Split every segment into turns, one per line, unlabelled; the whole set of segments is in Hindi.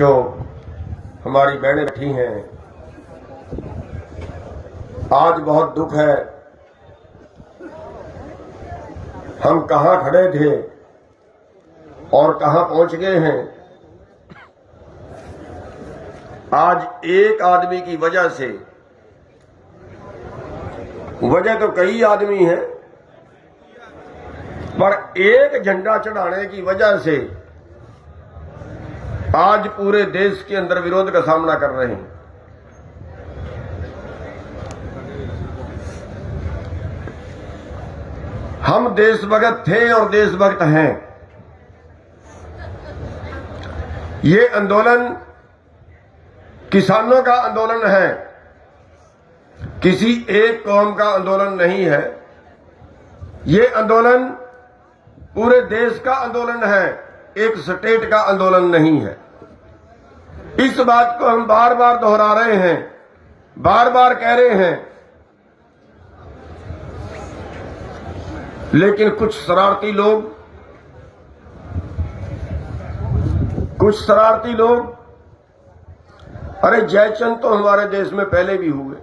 जो हमारी बहनें बैठी हैं, आज बहुत दुख है। हम कहां खड़े थे और कहां पहुंच गए हैं। आज एक आदमी की वजह से, वजह तो कई आदमी हैं, पर एक झंडा चढ़ाने की वजह से आज पूरे देश के अंदर विरोध का सामना कर रहे हैं। हम देशभक्त थे और देशभक्त हैं। ये आंदोलन किसानों का आंदोलन है, किसी एक कौम का आंदोलन नहीं है। ये आंदोलन पूरे देश का आंदोलन है, एक स्टेट का आंदोलन नहीं है। इस बात को हम बार बार दोहरा रहे हैं, बार बार कह रहे हैं, लेकिन कुछ शरारती लोग, अरे जयचंद तो हमारे देश में पहले भी हुए,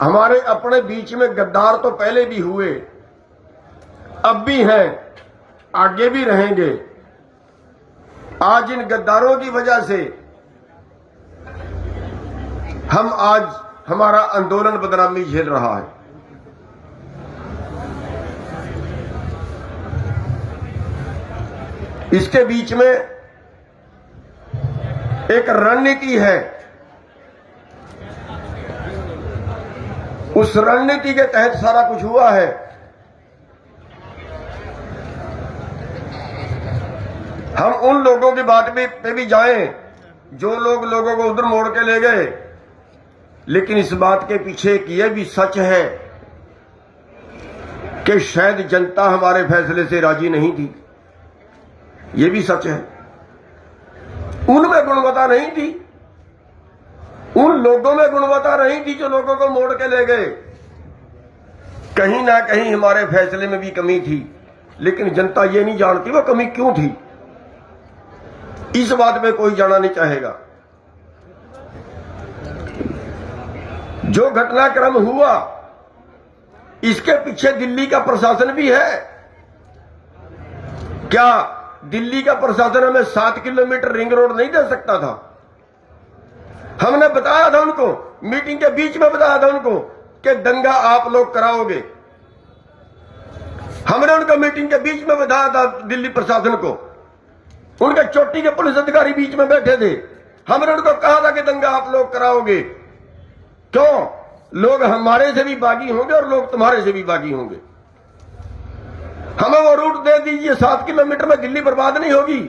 हमारे अपने बीच में गद्दार तो पहले भी हुए, अब भी हैं, आगे भी रहेंगे। आज इन गद्दारों की वजह से आज हमारा आंदोलन बदनामी झेल रहा है। इसके बीच में एक रणनीति है। उस रणनीति के तहत सारा कुछ हुआ है। हम उन लोगों की बात पे भी जाएं जो लोगों को उधर मोड़ के ले गए, लेकिन इस बात के पीछे एक ये भी सच है कि शायद जनता हमारे फैसले से राजी नहीं थी। ये भी सच है। उनमें गुणवत्ता नहीं थी, उन लोगों में गुणवत्ता नहीं थी जो लोगों को मोड़ के ले गए। कहीं ना कहीं हमारे फैसले में भी कमी थी, लेकिन जनता ये नहीं जानती वो कमी क्यों थी। इस बात में कोई जाना नहीं चाहेगा। जो घटनाक्रम हुआ, इसके पीछे दिल्ली का प्रशासन भी है। क्या दिल्ली का प्रशासन हमें 7 किलोमीटर रिंग रोड नहीं दे सकता था? हमने बताया था उनको, मीटिंग के बीच में बताया था उनको कि दंगा आप लोग कराओगे। हमने उनको मीटिंग के बीच में बताया था दिल्ली प्रशासन को। उनके चोटी के पुलिस अधिकारी बीच में बैठे थे। हमने उनको कहा था कि दंगा आप लोग कराओगे। क्यों? लोग हमारे से भी बागी होंगे और लोग तुम्हारे से भी बागी होंगे। हमें वो रूट दे दीजिए, 7 किलोमीटर में दिल्ली बर्बाद नहीं होगी।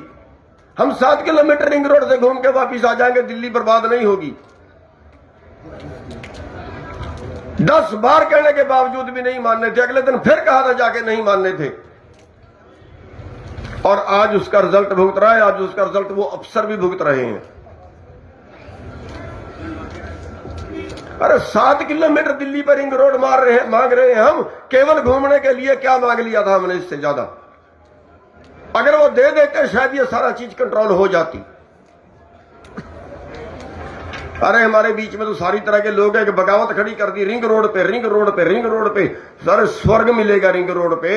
हम 7 किलोमीटर रिंग रोड से घूम के वापिस आ जाएंगे, दिल्ली बर्बाद नहीं होगी। 10 बार कहने के बावजूद भी नहीं मानने थे। अगले दिन फिर कहा था, जाके नहीं मानने थे। और आज उसका रिजल्ट भुगत रहा है। आज उसका रिजल्ट वो अफसर भी भुगत रहे हैं। अरे 7 किलोमीटर दिल्ली पर रिंग रोड मांग रहे हैं हम, केवल घूमने के लिए। क्या मांग लिया था हमने इससे ज्यादा? अगर वो दे देते शायद ये सारा चीज कंट्रोल हो जाती। अरे हमारे बीच में तो सारी तरह के लोग हैं कि बगावत खड़ी कर दी। रिंग रोड पे, रिंग रोड पे, रिंग रोड पे। सारे स्वर्ग मिलेगा रिंग रोड पे।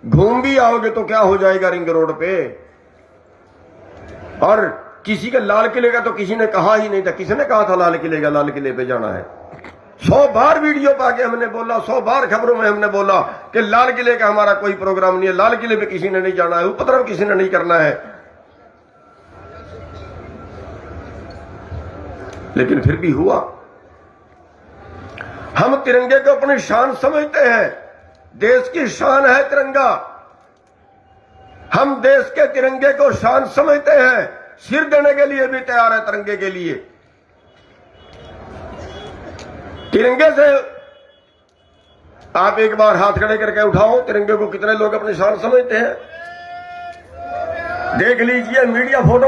घूम भी आओगे तो क्या हो जाएगा रिंग रोड पे। और किसी के लाल किले का तो किसी ने कहा ही नहीं था। किसने कहा था लाल किले का? लाल किले पे जाना है। 100 बार वीडियो पाके हमने बोला, 100 बार खबरों में हमने बोला कि लाल किले का हमारा कोई प्रोग्राम नहीं है। लाल किले पे किसी ने नहीं जाना है, उपद्रव किसी ने नहीं करना है। लेकिन फिर भी हुआ। हम तिरंगे को अपनी शान समझते हैं। देश की शान है तिरंगा। हम देश के तिरंगे को शान समझते हैं। सिर देने के लिए भी तैयार है तिरंगे के लिए। तिरंगे से आप एक बार हाथ खड़े करके उठाओ, तिरंगे को कितने लोग अपनी शान समझते हैं। देख लीजिए, मीडिया फोटो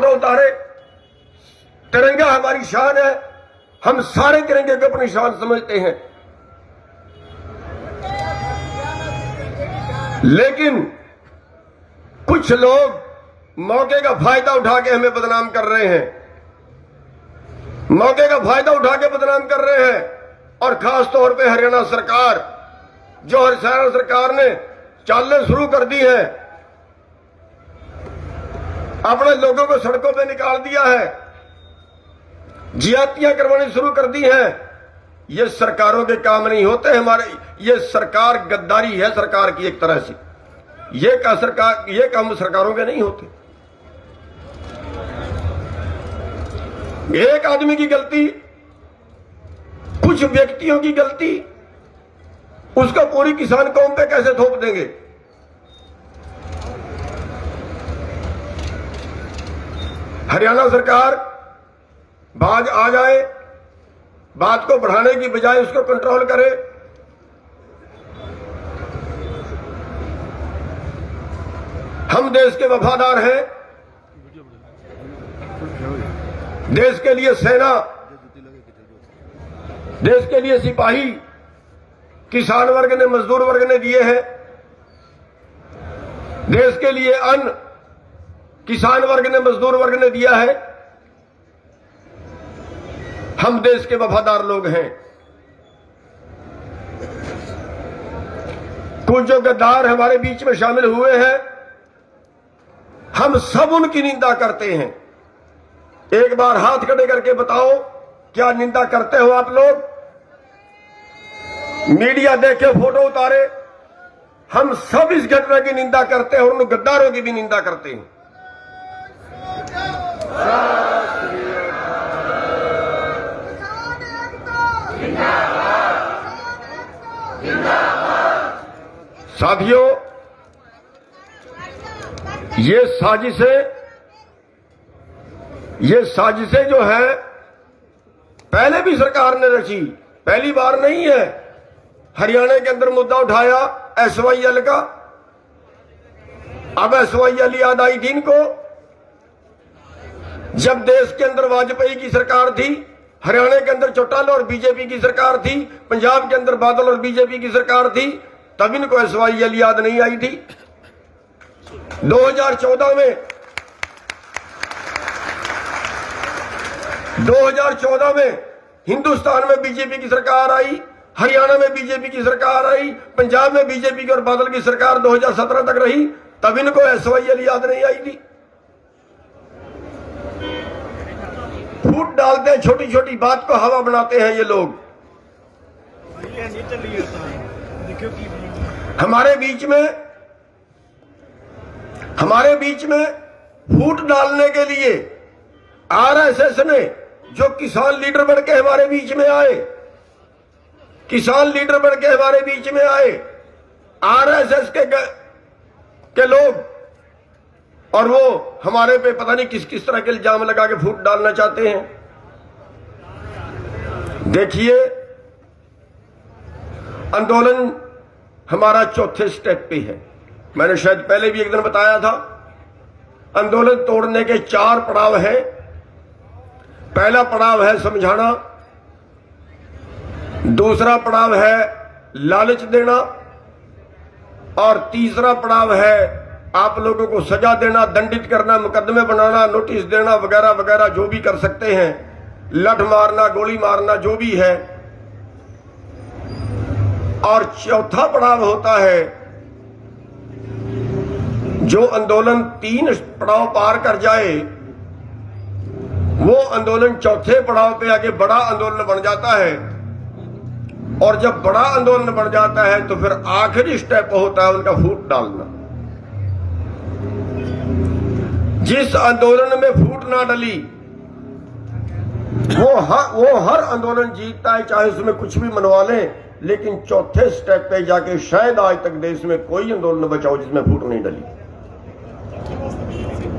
उतारे। तिरंगा हमारी शान है। हम सारे तिरंगे को अपनी शान समझते हैं। लेकिन कुछ लोग मौके का फायदा उठा के हमें बदनाम कर रहे हैं, मौके का फायदा उठा के बदनाम कर रहे हैं। और खास तौर पे हरियाणा सरकार, जो हरियाणा सरकार ने चालें शुरू कर दी है, अपने लोगों को सड़कों पे निकाल दिया है, ज्यादतियां करवानी शुरू कर दी हैं। ये सरकारों के काम नहीं होते हमारे, ये सरकार गद्दारी है सरकार की एक तरह से। ये काम सरकारों के नहीं होते। एक आदमी की गलती, कुछ व्यक्तियों की गलती, उसका पूरी किसान कौम पे कैसे थोप देंगे? हरियाणा सरकार बाज आ जाए, बात को बढ़ाने की बजाय उसको कंट्रोल करे। हम देश के वफादार हैं, देश के लिए सेना, देश के लिए सिपाही किसान वर्ग ने, मजदूर वर्ग ने दिए हैं। देश के लिए अन्न किसान वर्ग ने, मजदूर वर्ग ने दिया है। हम देश के वफादार लोग हैं। कुछ जो गद्दार हमारे बीच में शामिल हुए हैं, हम सब उनकी निंदा करते हैं। एक बार हाथ खड़े करके बताओ, क्या निंदा करते हो आप लोग? मीडिया देखे, फोटो उतारे, हम सब इस घटना की निंदा करते हैं और उन गद्दारों की भी निंदा करते हैं। साथियों, ये साजिशें जो है पहले भी सरकार ने रची, पहली बार नहीं है। हरियाणा के अंदर मुद्दा उठाया SYL का, अब SYL याद आई थी इनको। जब देश के अंदर वाजपेयी की सरकार थी, हरियाणा के अंदर चौटाला और बीजेपी की सरकार थी, पंजाब के अंदर बादल और बीजेपी की सरकार थी, तब इनको SYL याद नहीं आई थी। 2014 में हिंदुस्तान में बीजेपी की सरकार आई, हरियाणा में बीजेपी की सरकार आई, पंजाब में बीजेपी की और बादल की सरकार 2017 तक रही, तब इनको SYL याद नहीं आई थी। फूट डालते हैं, छोटी छोटी बात को हवा बनाते हैं ये लोग। हमारे बीच में फूट डालने के लिए RSS ने, जो किसान लीडर बन के हमारे बीच में आए, किसान लीडर बन के हमारे बीच में आए, RSS के लोग, और वो हमारे पे पता नहीं किस किस तरह के इल्जाम लगा के फूट डालना चाहते हैं। देखिए, आंदोलन हमारा चौथे स्टेप पे है। मैंने शायद पहले भी एक दिन बताया था, आंदोलन तोड़ने के 4 पड़ाव हैं। पहला पड़ाव है समझाना, दूसरा पड़ाव है लालच देना, और तीसरा पड़ाव है आप लोगों को सजा देना, दंडित करना, मुकदमे बनाना, नोटिस देना, वगैरह वगैरह जो भी कर सकते हैं, लठ मारना, गोली मारना, जो भी है। और चौथा पड़ाव होता है, जो आंदोलन 3 पड़ाव पार कर जाए, वो आंदोलन चौथे पड़ाव पे आके बड़ा आंदोलन बन जाता है। और जब बड़ा आंदोलन बन जाता है तो फिर आखिरी स्टेप होता है उनका फूट डालना। जिस आंदोलन में फूट ना डली, वो हर आंदोलन जीतता है, चाहे उसमें कुछ भी मनवा लें, लेकिन चौथे स्टेप पे जाके शायद आज तक देश में कोई आंदोलन न बचा हो जिसमें फूट नहीं डली।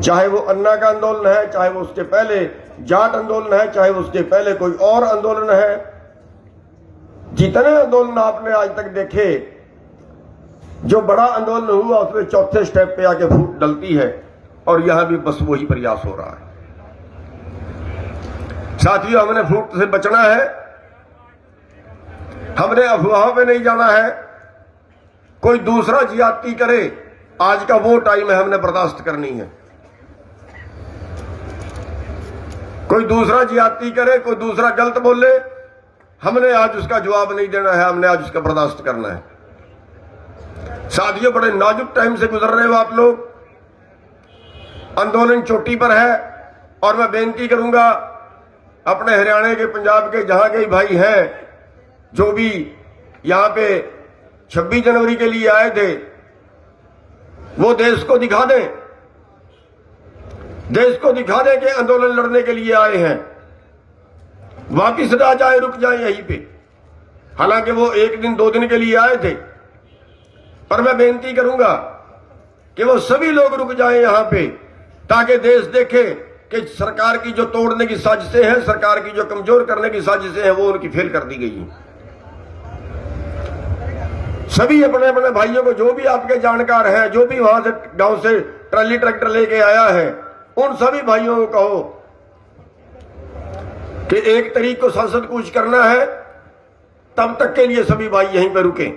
चाहे वो अन्ना का आंदोलन है, चाहे वो उसके पहले जाट आंदोलन है, चाहे वो उसके पहले कोई और आंदोलन है। जितने आंदोलन आपने आज तक देखे, जो बड़ा आंदोलन हुआ उसमें चौथे स्टेप पे आके फूट डलती है, और यहां भी बस वही प्रयास हो रहा है। साथियों, हमने फूट से बचना है, हमने अफवाहों पे नहीं जाना है। कोई दूसरा ज्यादती करे, आज का वो टाइम है, हमने बर्दाश्त करनी है। कोई दूसरा ज्यादती करे, कोई दूसरा गलत बोले, हमने आज उसका जवाब नहीं देना है, हमने आज उसका बर्दाश्त करना है। साथियों, बड़े नाजुक टाइम से गुजर रहे हो आप लोग। आंदोलन चोटी पर है और मैं बेनती करूंगा अपने हरियाणा के, पंजाब के, जहां के भाई हैं, जो भी यहां पे 26 जनवरी के लिए आए थे, वो देश को दिखा दें, देश को दिखा दें कि आंदोलन लड़ने के लिए आए हैं। वापिस ना जाए, रुक जाए यहीं पे। हालांकि वो 1 दिन 2 दिन के लिए आए थे, पर मैं बेनती करूंगा कि वो सभी लोग रुक जाएं यहां पे, ताकि देश देखे कि सरकार की जो तोड़ने की साजिशें हैं, सरकार की जो कमजोर करने की साजिशें हैं, वो उनकी फेल कर दी गई हैं। सभी अपने अपने भाइयों को, जो भी आपके जानकार हैं, जो भी वहां से गांव से ट्रॉली ट्रैक्टर लेके आया है, उन सभी भाइयों को कहो कि 1 तारीख को संसद कूच करना है, तब तक के लिए सभी भाई यहीं पर रुके।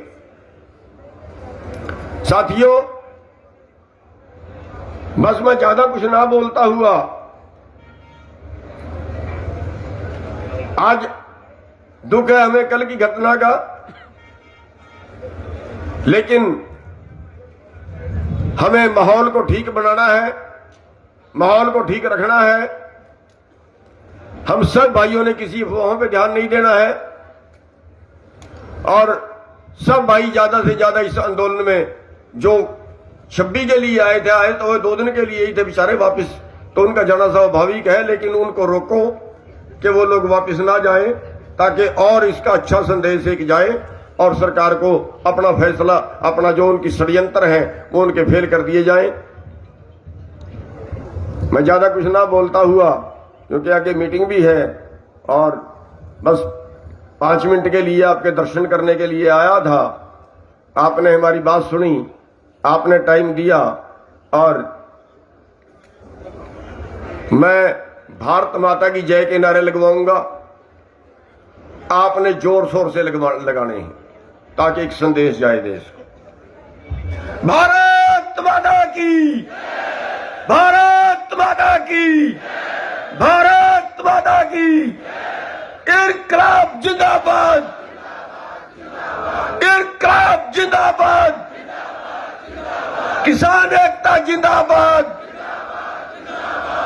साथियों, बस मैं ज्यादा कुछ ना बोलता हुआ आज दुख है हमें कल की घटना का, लेकिन हमें माहौल को ठीक बनाना है, माहौल को ठीक रखना है। हम सब भाइयों ने किसी अफवाहों पे ध्यान नहीं देना है और सब भाई ज्यादा से ज्यादा इस आंदोलन में, जो 26 के लिए आए थे, आए तो वो 2 दिन के लिए ही थे बेचारे, वापस तो उनका जाना स्वाभाविक है, लेकिन उनको रोको कि वो लोग वापस ना जाएं, ताकि और इसका अच्छा संदेश एक जाए और सरकार को अपना फैसला, अपना जो उनकी षड्यंत्र है, वो उनके फेल कर दिए जाएं। मैं ज्यादा कुछ ना बोलता हुआ, क्योंकि आगे मीटिंग भी है और बस 5 मिनट के लिए आपके दर्शन करने के लिए आया था। आपने हमारी बात सुनी, आपने टाइम दिया और मैं भारत माता की जय के नारे लगवाऊंगा। आपने जोर शोर से लगाने हैं ताकि एक संदेश जाए देश को। भारत माता की, भारत माता की, भारत माता की। इनकलाब जिंदाबाद, इनकलाब जिंदाबाद, किसान एकता जिंदाबाद,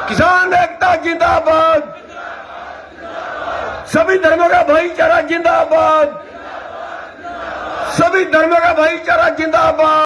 किसान एकता जिंदाबाद, सभी धर्मों का भाईचारा जिंदाबाद, सभी धर्मों का भाईचारा जिंदाबाद।